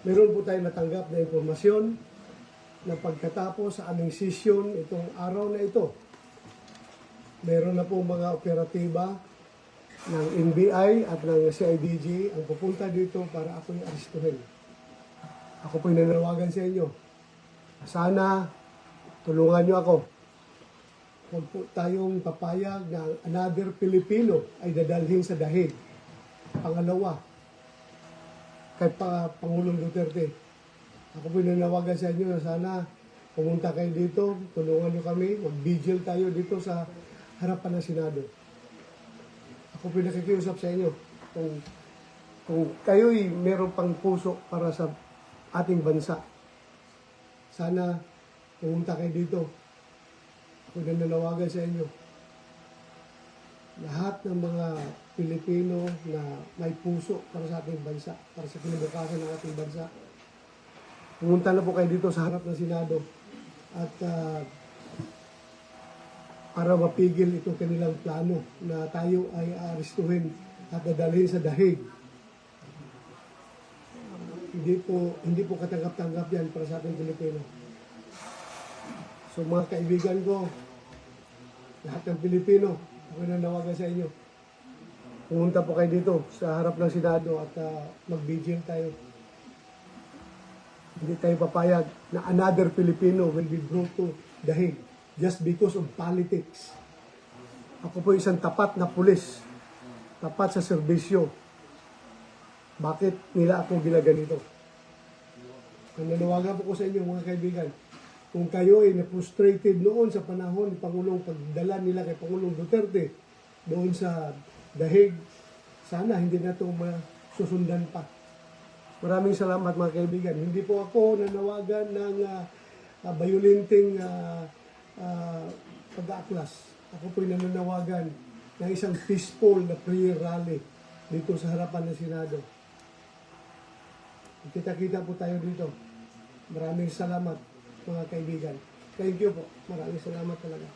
Meron po tayong natanggap na impormasyon na pagkatapos sa aming session itong araw na ito, meron na po mga operatiba ng NBI at ng CIDG ang pupunta dito para ako'y aristuhin. Ako po'y nananawagan sa inyo. Sana tulungan nyo ako. Huwag po tayong papayag na another Pilipino ay dadalhin sa dahig. Pangalawa, kay Pangulong Duterte. Ako po'y nananawagan sa inyo na sana pumunta kayo dito, tulungan nyo kami, mag-vigil tayo dito sa harapan ng Senado. Ako po'y nakikiusap sa inyo. Kung kayo'y meron pang puso para sa ating bansa, sana pumunta kayo dito. Ako nananawagan sa inyo. Lahat ng mga Pilipino na may puso para sa ating bansa, para sa kinabukasan ng ating bansa, pumunta na po kayo dito sa harap ng Senado at para mapigil itong kanilang plano na tayo ay aaristuhin at dadalhin sa dahig. Hindi po katanggap-tanggap yan para sa ating Pilipino. So mga kaibigan ko, lahat ng Pilipino, ako nananawagan sa inyo. Pumunta po kayo dito sa harap ng Senado at mag-vigil tayo. Hindi tayo papayag na another Filipino will be brought to dahig just because of politics. Ako po isang tapat na pulis, tapat sa serbisyo. Bakit nila ako ginaganito? Nananawagan po ko sa inyo mga kaibigan, kung kayo ay na-frustrated noon sa panahon ni Pangulong pagdala nila kay Pangulong Duterte doon sa dahig, sana hindi na ito masusundan pa. Maraming salamat mga kaibigan. Hindi po ako nanawagan ng violenting pag-aaklas. Ako po'y nananawagan ng isang peaceful na prayer rally dito sa harapan ng Senado. Kita-kita po tayo dito. Maraming salamat mga kaibigan. Thank you po. Maraming salamat talaga.